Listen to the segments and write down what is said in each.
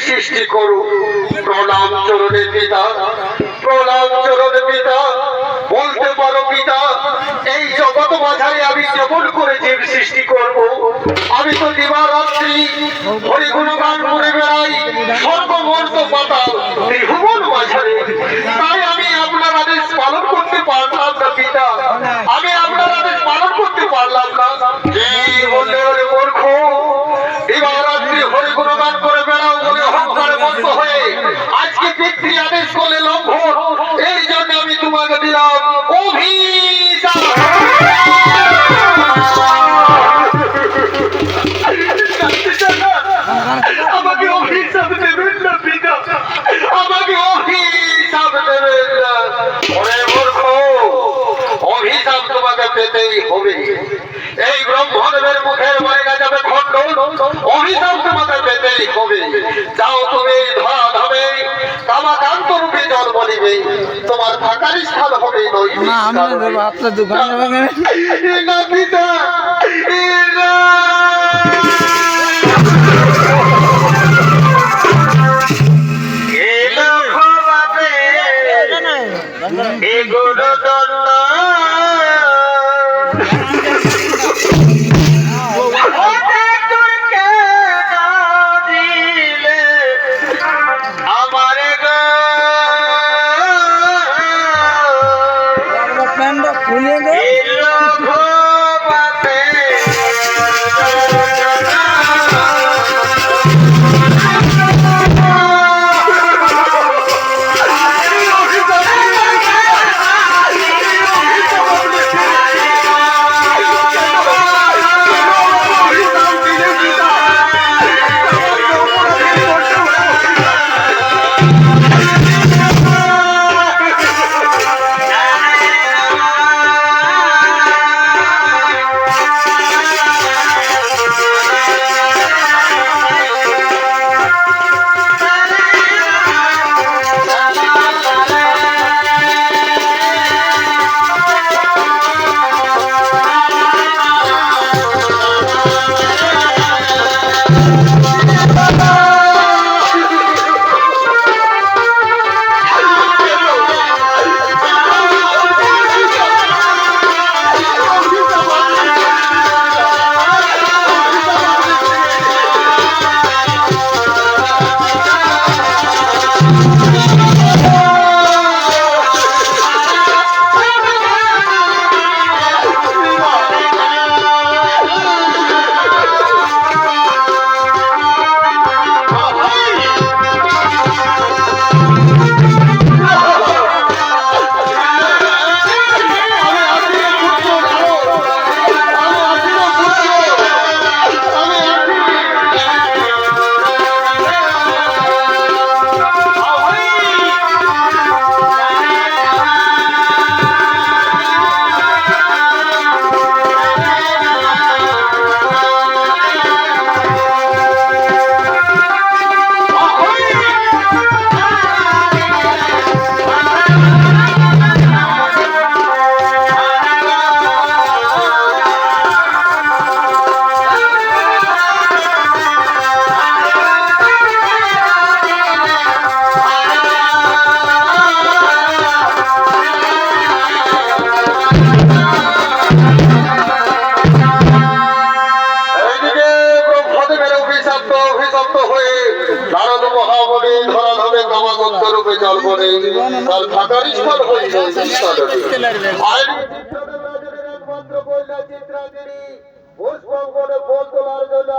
সৃষ্টি করো। প্রণাম চরণে পিতা, প্রণাম চরণে পিতা। বলতে পারো পিতা, এই জগৎ মাঝারে আমি কেমন করে জীব সৃষ্টি করব? আমি তো দিবারাত্রি হরিগুণগান করে বেড়াই সর্বমর্ত পাতাল ত্রিভুবন মাঝারে। তাই আমি আপনার আদেশ পালন করতে পারলাম না পিতা, আমি আপনার আদেশ পালন করতে পারলাম না। কি বললে ওরে মূর্খ, দিবারাত্রি হরিগুণগান করে বেড়াও বলে অহংকারে মত্ত হয়ে আজকে পিতৃ আদেশ করলে লঙ্ঘন। এই জন্য আমি তোমাকে দিলাম অভিশাপ। আমাকে অভিশাপ দেবেন না পিতা, আমাকে অভিশাপ দেবেন না। ওরে মূর্খ, অভিশাপ তোমাকে পেতেই হবে। এই ব্রহ্মদেবের মুখের বাইরে যাবে খণ্ডন, অভিশাপ তোমাকে পেতেই হবে। যাও তুমি ধরা ধামে কামাকান্ত রূপে জন্ম নিবে, তোমার থাকার স্থান হবে না পিতা।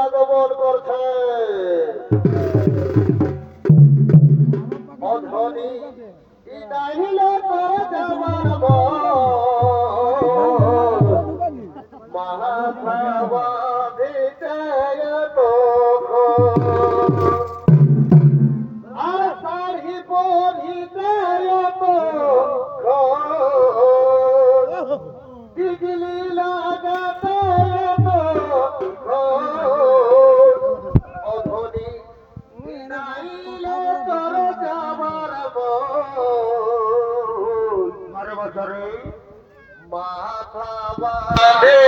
আগমন করছে অধনি ইনাহিলে করে যাবার মহাভাবা ভিতরে তো আর সারি পরিতে তো দিগলি লাগাতে তো অধনি ইনাহিলে করে যাবার মারে বছরে মাথা বাঁধে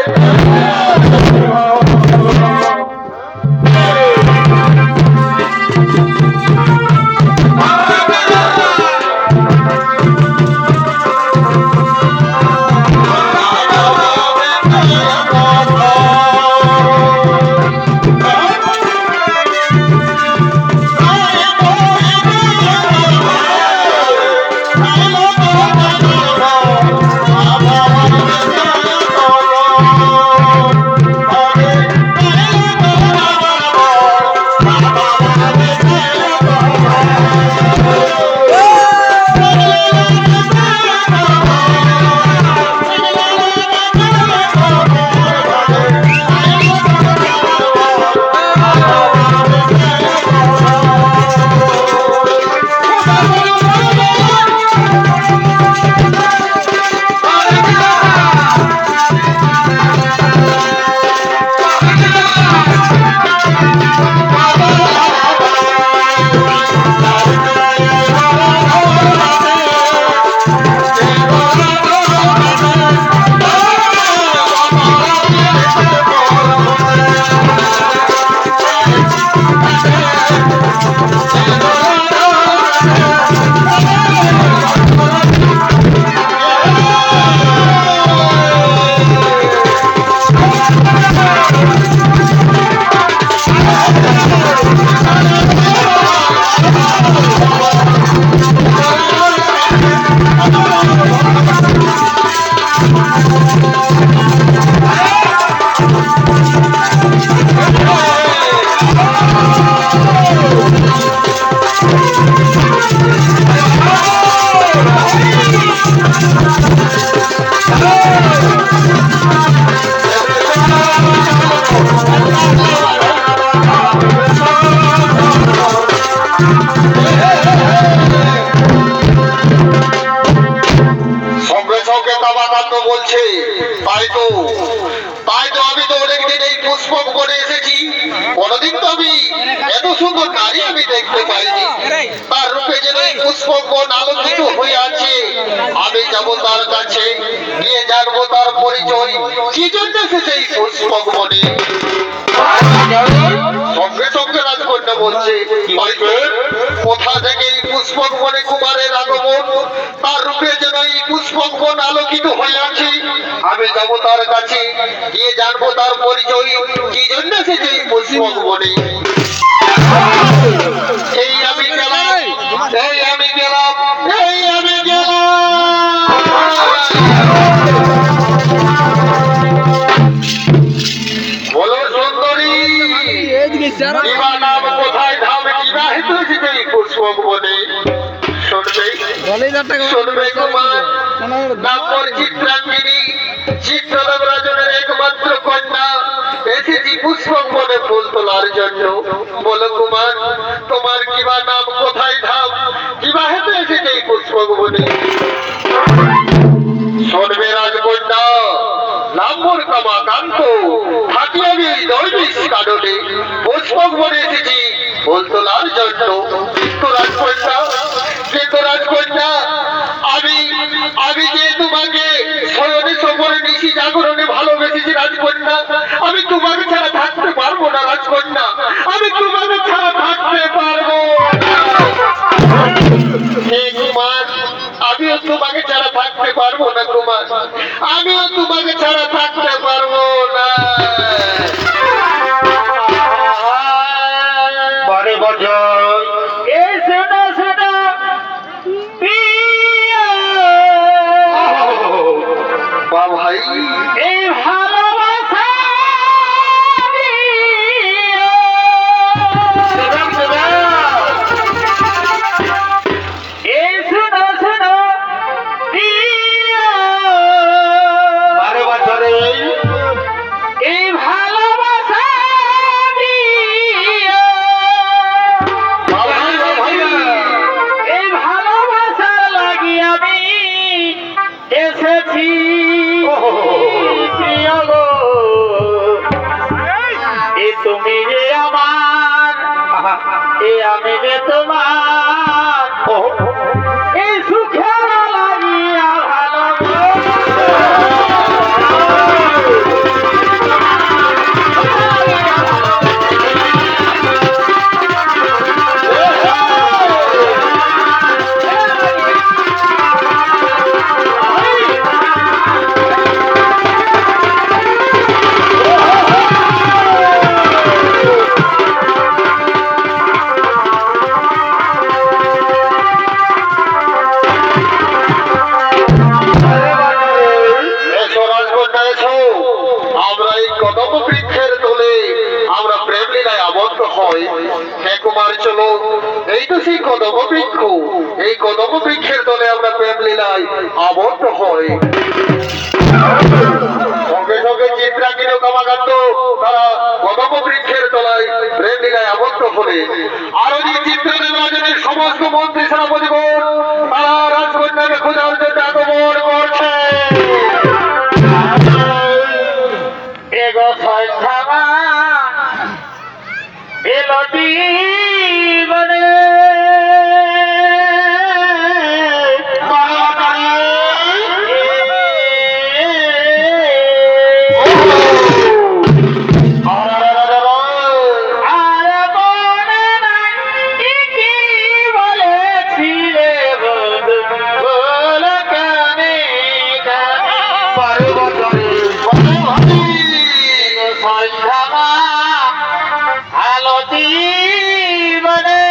সুন্দর নারী আমি দেখতে পাইনি। তার রূপে যেন এই পুষ্পবন আলোকিত হয়ে আছে। আমি যাব তার কাছে, গিয়ে জানবো তার পরিচয়, কি জন্য এসেছে এই পুষ্পবনে। সঙ্গে সঙ্গে রাজকন্যা বলছে, কোথা থেকে এই পুষ্পবনে কুমারের আগমন, তার রূপে যেন এই পুষ্পবন আলোকিত হয়ে আছে। আমি যাব তার কাছে, গিয়ে জানবো তার পরিচয়, কি জন্য এসেছে এই পুষ্পবনে। এই আমি গেলাম, এই আমি গেলাম, এই আমি গেলাম। বলো সুন্দরী, কিবা নাম কোথায় ধাম, কিবা হেতু এসেছে এই পুষ্পবনে। শুনবে কুমার, নাম মোর চিত্রাঙ্গিনী, চিত্রদেব রাজনের একমাত্র কন্যা, এসেছি পুষ্পবনে ফুল তোলার জন্য। বলো কুমার, তোমার কিবা নাম কোথায় ধাম, কিবা হেতু এসেছে এই পুষ্পবনে। শুনবে রাজকন্যা, নাম মোর কামাকান্ত, থাকি আমি এই দৈবিক কাননে, পুষ্পবনে এসেছি ফুল তোলার জন্য। কিন্তু রাজকন্যা, কিন্তু রাজকন্যা, আমি আমি যে তোমাকে শয়নে স্বপনে নিশি জাগরণে ভালোবেসেছি রাজকন্যা, আমি তোমাকে ছাড়া থাকতে পারবো না রাজকন্যা, আমি তোমাকে ছাড়া থাকতে পারবো না। হে কুমার, আমিও তোমাকে ছাড়া থাকতে পারবো না কুমার, আমিও তোমাকে ছাড়া থাকতে পারবো না। বারে বছর ভাই, এই ভালোবাসা এই শোনো শোনো বারে বছরে এই ভালোবাসা এই ভালোবাসা লাগি আমি এসেছি। তুমি যে আমার, আমি যে তোমার, এই সুখের লাগিয়া চলো, এই তো সেই কদম বৃক্ষ, এই কদম বৃক্ষের তলে আমরা প্রেম লীলায় আবদ্ধ হই। সঙ্গে সঙ্গে চিত্রাঙ্গিনী ও কামাকান্ত তারা কদম বৃক্ষের তলায় প্রেম লীলায় আবদ্ধ হলে, আরো যে চিত্রদেব রাজনের সমস্ত মন্ত্রী সেনাপতিগণ তারা রাজকন্যাকে খোঁজার জন্য আগমন করছে। এগো সন্ধ্যা এলো জীবনে আলো জীবনে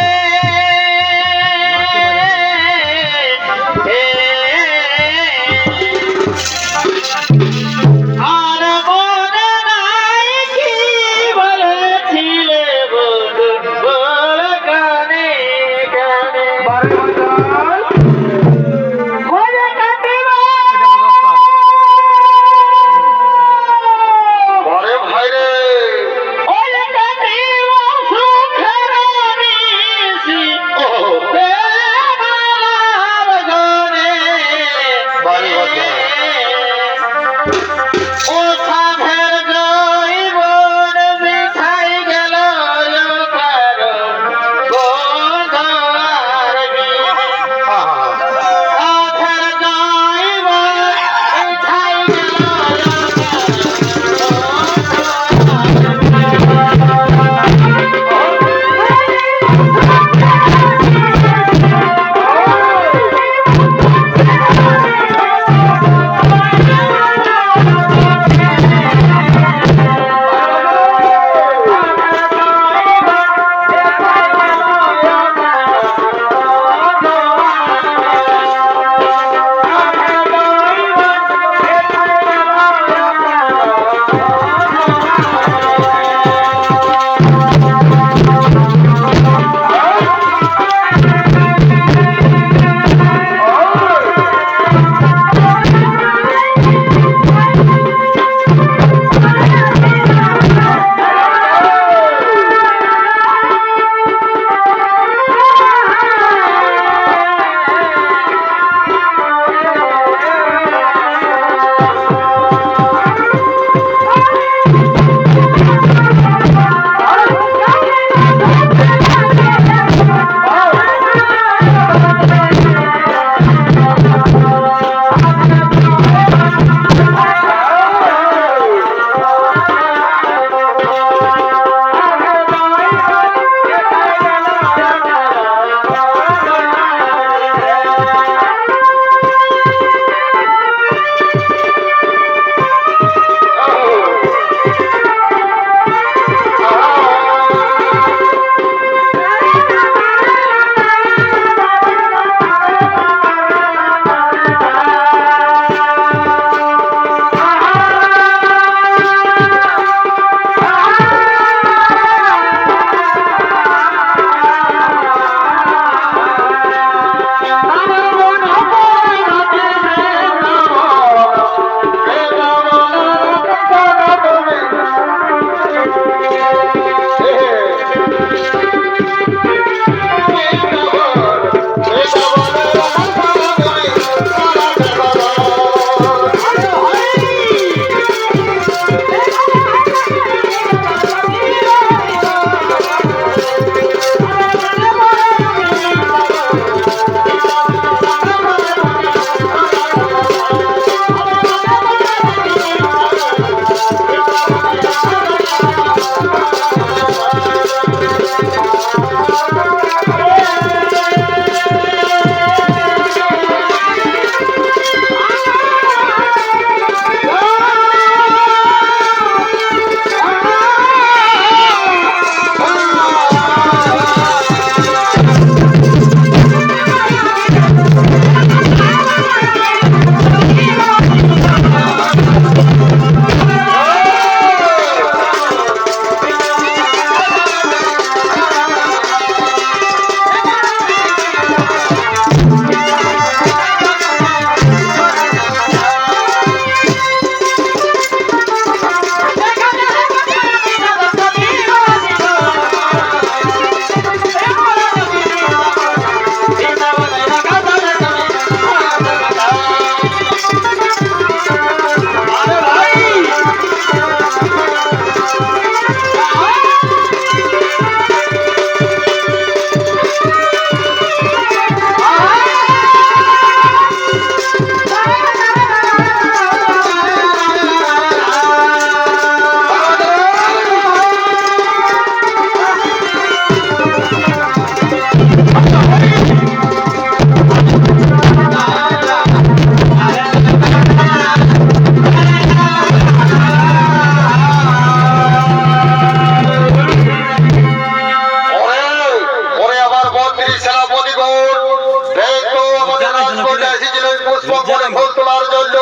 ফুল তোলার জন্য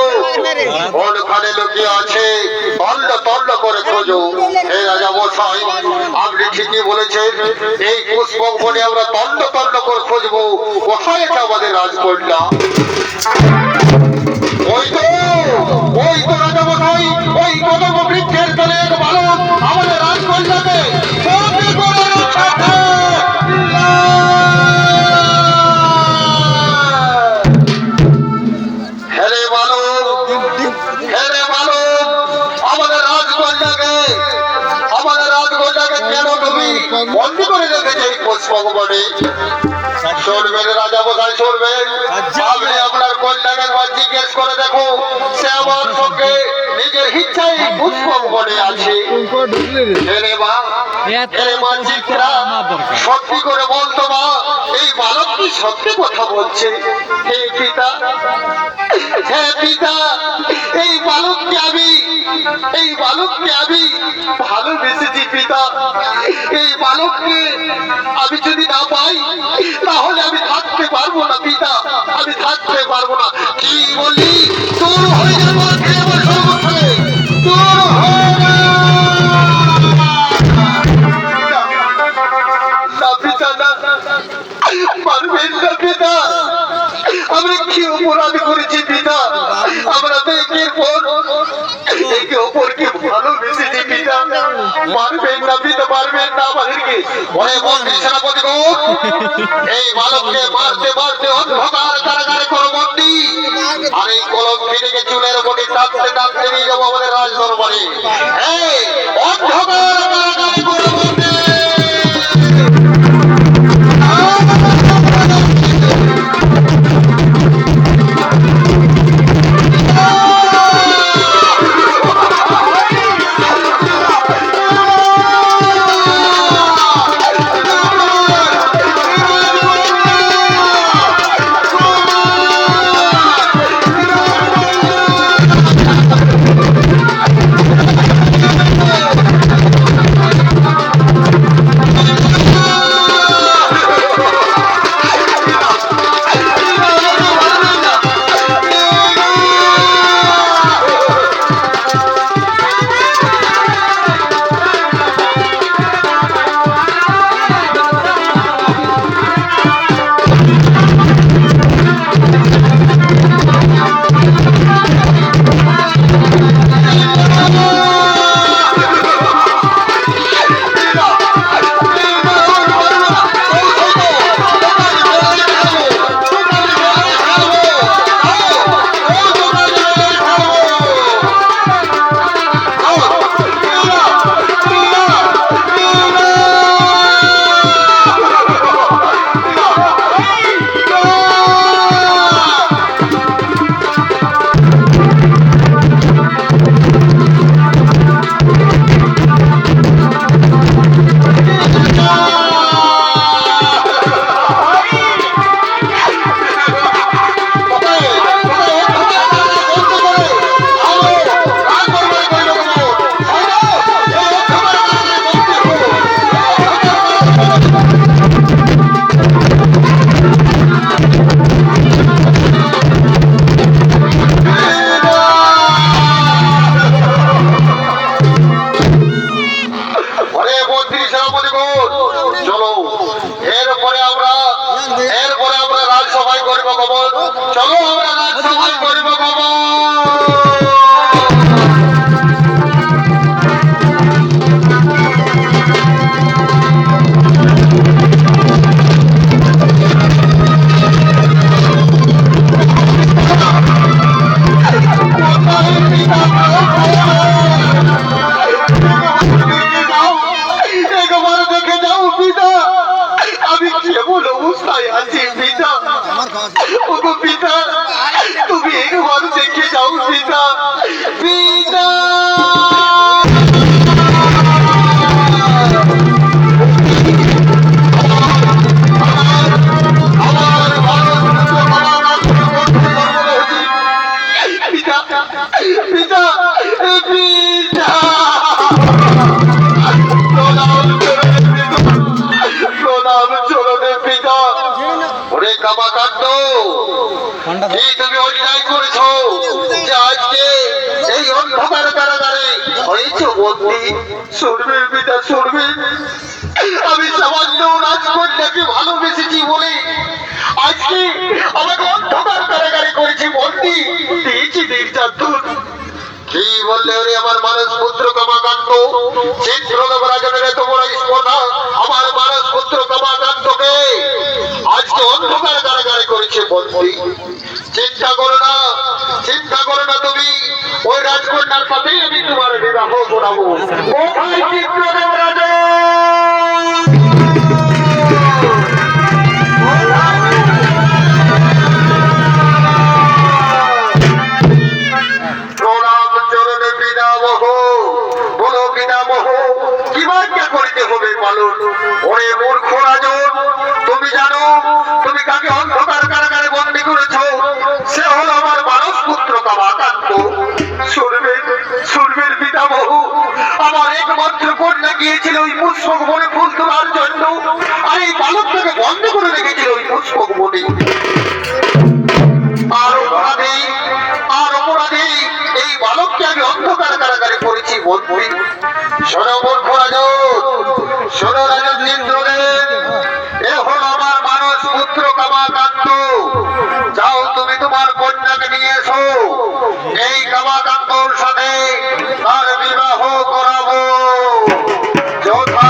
কোনখানে লুকিয়ে আছে তল্ল তল্ল করে খোঁজো। হে রাজা মশাই, আপনি ঠিকই বলেছেন, এই পুষ্পক বনে আমরা তল্ল তল্ল করে খুঁজবো কোথায় আছে আমাদের রাজকন্যা। ওই তো রাজা মশাই, ওই কদম বৃক্ষের তলে এক বালক আমাদের রাজকন্যাকে বন্দি করে রেখেছে। বন্দি করে রেখেছে এই পুষ্পক বনে। চলবেন রাজা মশাই, চলবেন। আপনি আপনার কন্যাকে একবার জিজ্ঞেস করে দেখো, সে আমার সঙ্গে নিজের ইচ্ছায় পুষ্পক বনে আছে। চিত্রা, সত্যি করে বলতো মা, এই বালক কি সত্যি কথা বলছে? হে পিতা, এই বালককে আমি ভালোবেসেছি পিতা। এই বালককে আমি যদি না পাই তাহলে আমি থাকতে পারবো না পিতা, আমি থাকতে পারবো না। কি বলি, তোর হয়ে যাবো পিতা। আমরা কি অপরাধ করেছি পিতা? আমরা তো একের পর একে অপরকে ভালোবেসেছি পিতা। পারবেন না পিতা, পারবেন না আমাদেরকে। এই বালককে মারতে মারতে অন্ধকার কারাগারে করে বন্দি, আর এই কলম ফিরে চুলের উপরে টানতে টানতে নিয়ে যাবো আমাদের রাজদরবারে। অন্ধকার কারাগারে করে বন্দি। চলো আমরা রাজসভায় করব বাবা। পিতা তুমি একবার দেখে যাও পিতা। পিতা প্রণাম চরণে পিতা। এই তুমি অন্যায় করেছো যে আজকে এই অন্ধকার কারাগারে হয়েছে বন্দি। শুনবে পিতা শুনবে, আমি সামান্য রাজকন্যাকে ভালোবেসেছি বলে আজকে আমাকে অন্ধকার কারাগারে করেছি বন্দি, দিয়েছি নির্যাতন। কি বললে ওরে আমার মানস পুত্র কামাকান্ত, চিত্রদেব রাজনের এত বড় স্পর্ধা, আমার মানস পুত্র কামাকান্তকে আজকে অন্ধকার কারাগারে করেছে বন্দি। চিন্তা করো না, চিন্তা করো না, তুমি ওই রাজকন্যার সাথেই আমি তোমার বিবাহ করাবো। কোথায় চিত্রদেব রাজা? তুমি জানো তুমি কাকে অন্ধকার কারাগারে বন্দী করেছ? সে হলো আমার মানস পুত্র কামাকান্ত। শুনবেন শুনবেন পিতামহ, আমার একমাত্র কন্যা গিয়েছিল ওই পুষ্পক বনে ফুল তোলার জন্য, আর এই বালকটাকে বন্ধ করে রেখেছিল ওই পুষ্পক বনে। আর অপরাধী এই বালককে আমি অন্ধকার কারাগারে করেছি বন্দী। শোনো মূর্খ রাজন, শোনো রাজন চিত্রদেব, এ হলো আমার মানস পুত্র কামাকান্ত। যাও তুমি তোমার কন্যাকে নিয়ে এসো, এই কামাকান্তর সাথে তার বিবাহ করাবো। যথা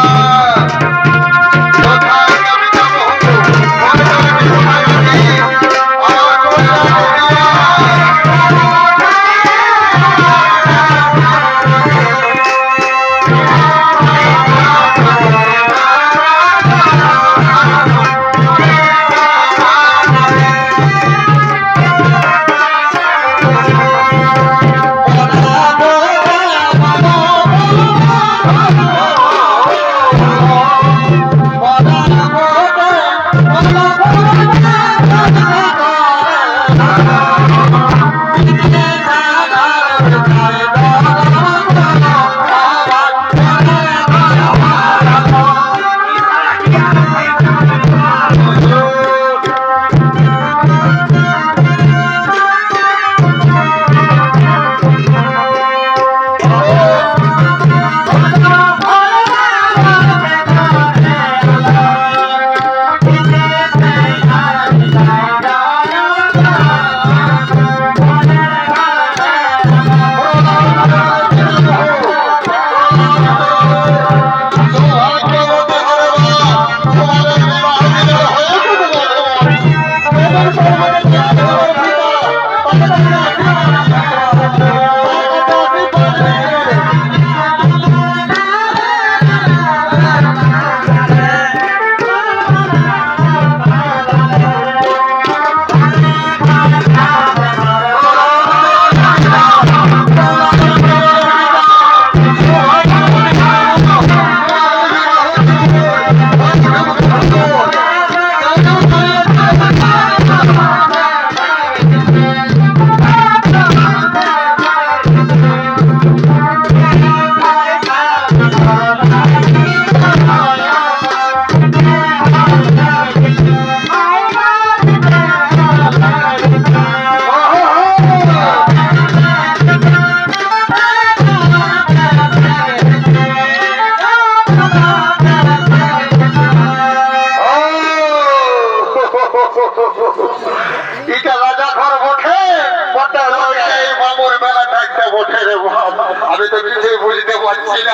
আমি তো কিছুই বুঝতে পারছি না।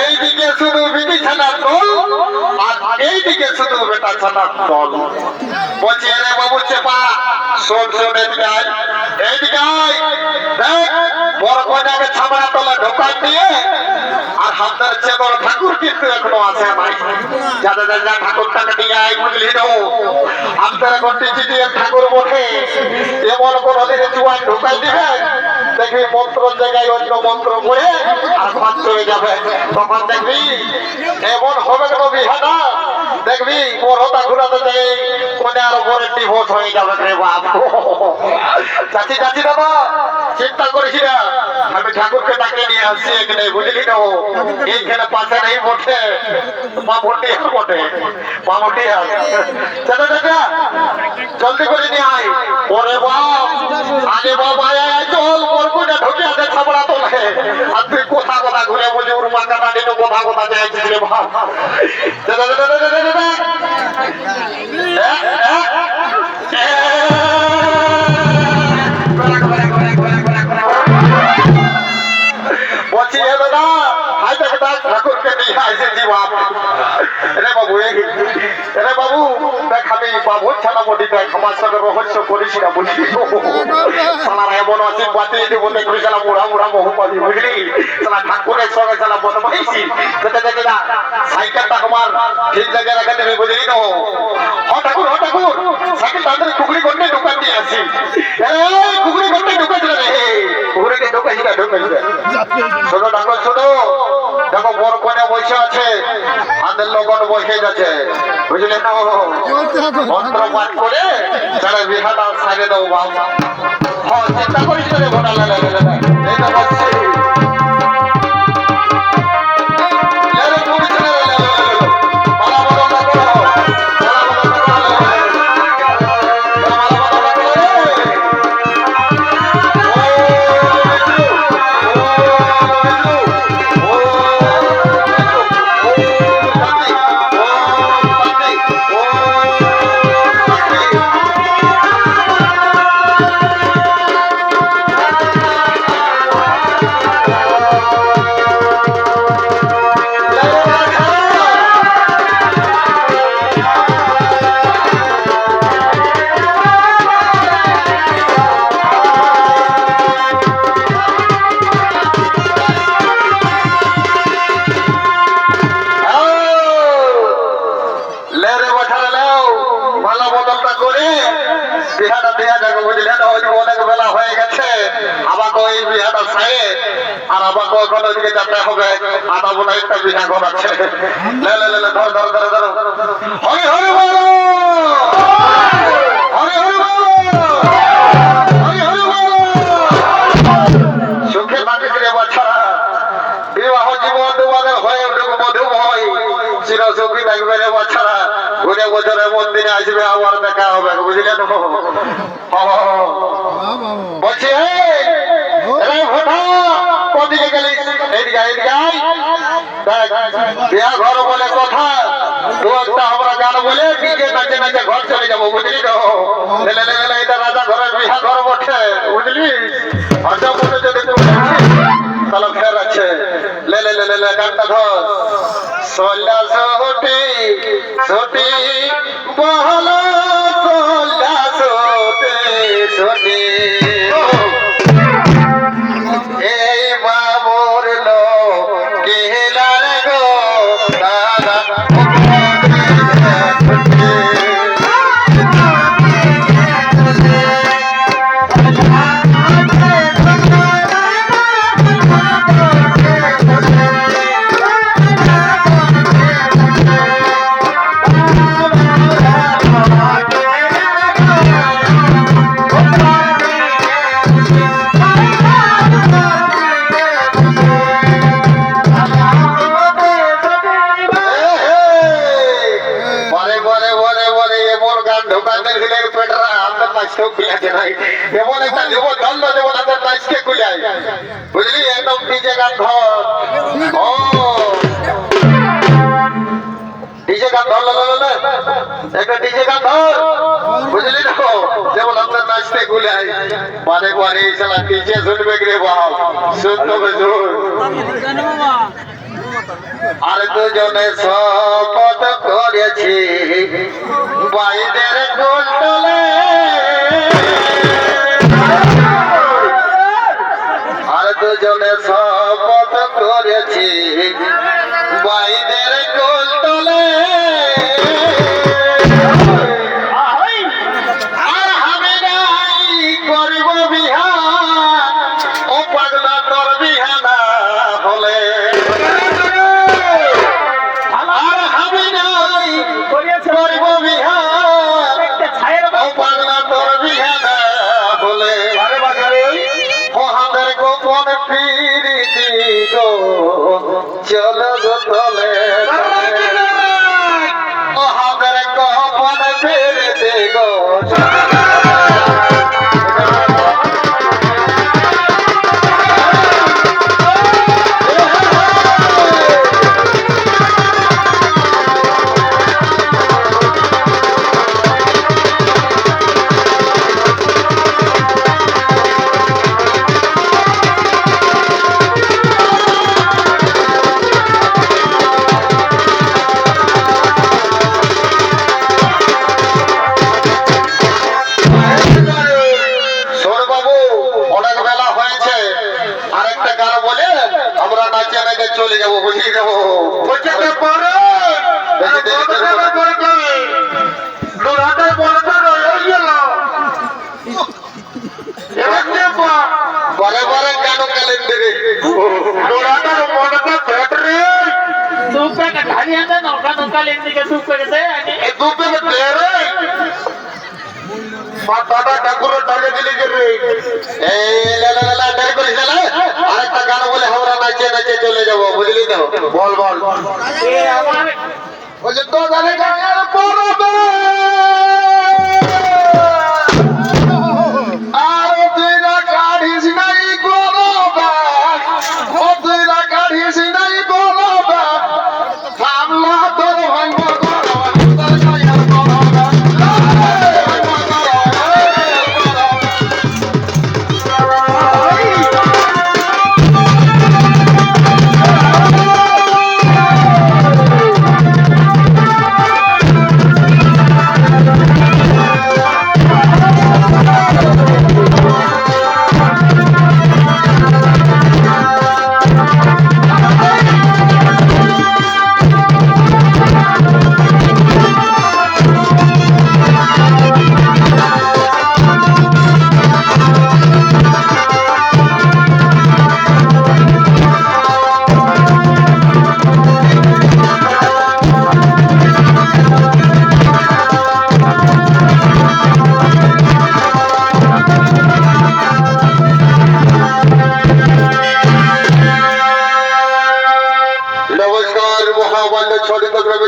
এইদিকে শুধু বিটিছানার দল আর এইদিকে শুধু বেটা ছানার দল। বলছি রে বাবু চেপা, শোন শোন এদিকে আয়, এইদিকে আয়। দেখ বড় কয়টাকে ছামড়া তলা ঢোকান দিয়ে আর হামদার চেতন ঠাকুর কিন্তু এখনো আছে নাই। যাদের যা ঠাকুরটাকে নিয়ে আয়, বুঝলি তো? হামদার ঘন্টি চিটিয়ে ঠাকুর বসে এমন কোন দিনে চুয়ান ঢোকাই দিবে, দেখবি মন্ত্র জায়গায় অন্য মন্ত্র পড়ে আর ঘর চলে যাবে। তখন দেখবি এমন হবে কোনো বিহানা, দেখবি বড়টা ঘুরাতে যাই কোনার উপরে ডিভোর্স হয়ে যাবে রে বাপ। চাচি চাচি দাদা চিন্তা করিস না, আমি ঠাকুরকে ডাকে নিয়ে আসছি এখানে, বুঝলি তো? এইখানে পাশে নেই বটে, মামুটিয়ার বটে, মামুটিয়ার। চাচা চাচা জলদি করে নিয়ে আয়। ওরে বাপ, আরে বাবা চল, ওর কোনে ঢুকে আছে ছাপড়া তোলে। আর তুই কোথা কোথা ঘুরে বলি ওর মাথা টানি তো কোথা কোথা চাইছিস রে বাপ। দাদা দাদা দাদা দাদা বলছি হে দাদা, হাই দেখ ঠাকুরকে নিয়ে আসেছি বাপ। রে বাবু রে বাবু দেখ, আমি বাবু ছাড়া বলি দেখ, আমার সঙ্গে রহস্য করিস না বুঝলি। সালারা এমন আছে বাতিয়ে দেবো দেখবি, সালা বুড়া বুড়া বহু পাবি বুঝলি। সালা ঠাকুরের সঙ্গে সালা বদমাইছি দেখে দেখে না, সাইকেলটা আমার ঠিক জায়গায় রেখে দেবে বুঝলি তো। হ ঠাকুর সাইকেল তাদের টুকরি করতে ঢুকান দিয়ে আসি। টুকরি করতে ঢুকেছিল রে, টুকরিকে ঢুকেছিল ঢুকেছিল। শোনো ঠাকুর শোনো, দেখো বর কোনে বসে আছে, আমাদের লোকন বসে যাচ্ছে বুঝলে না। মন্ত্র পাঠ করে তারা বিহাটা সারিয়ে দেবো বাবা। হ্যাঁ চিন্তা করিস না রে ভোটা এই তো বসছি। আর আমাকে ওখানে ওদিকে যেতে হবে, আধা বোনা একটা বিনা ঘর আছে। ধর ধর ধর ধর হরি হরি বল, হরি হরি বল, হরি হরি বল। সুখে থাকিস রে বাছারা, বিবাহ জীবন তোমাদের হয়ে উঠুক মধুময়, চির সুখী থাকবে রে বাছারা। ঘুরে বছরের মন্দিরে আসবে, আবার দেখা হবে বুঝলে তো। বলছি কোনদিকে গেলি? বিয়া ঘর বলে কথা, দু একটা আমরা গান বলে ডিজে নাচে নাচে ঘর চলে যাবো বুঝলি তো। এটা রাজা ঘরের বিয়া ঘর বটে বুঝলি। আচ্ছা বলে যদি তাহলে ফের আছে গানটা ধর। সোলা সোটি সোটি বহলা সোলা সোটে সোটি, এই বাবুর লো কেলার গো দাদা এমন একটা দেব দণ্ড দেব তাদের নাচকে খুলে বুঝলি, একদম ডিজে গান ধর। ও ডিজে গান ধর, একটা ডিজে গান ধর বুঝলি না, যেমন আপনার নাচতে খুলে মানে পরে সালা ডিজে শুনবে রে বাপ, শুনতে হবে জোর। আর দুজনে শপথ করেছি বাইদের গোলতলে, আর দুজনে শপথ করেছি বাইদের গোলতলে। আর আমি নাই করিব বিহা, ও পাগলা তোর বিহা না হলে। আর আমি নাই করিব বিহা, চলো গো তলে আমাদের কপাল ফেরে দে গো চলে যাবো বুঝিয়ে যাবো পরে পরে কেন ক্যালেন্ডারে আরেকটা গান বলে আমরা নাচে নাচে চলে যাবো বুঝলি তো বল বল বলছে তো গানে গানের পরবে আর তুই না কাঢ়িস নাই গরবা ও তুই না কাঢ়িস নাই গরবা সামলা তোর ভাঙ্গ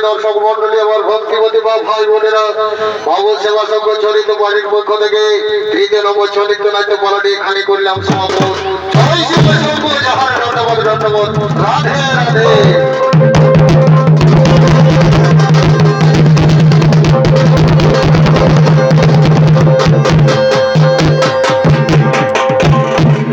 দর্শক মন্ডলী আমার ভক্তিমতী বা ভাই বোনেরা বাবু সেবা সংঘ চরিত বাড়ির পক্ষ থেকে তৃতীয় নম্বর চরিত নাট্য পালাটি এখানে করলাম সমাপন। জয় শিব শম্ভু, জয় ধন্যবাদ ধন্যবাদ, রাধে রাধে।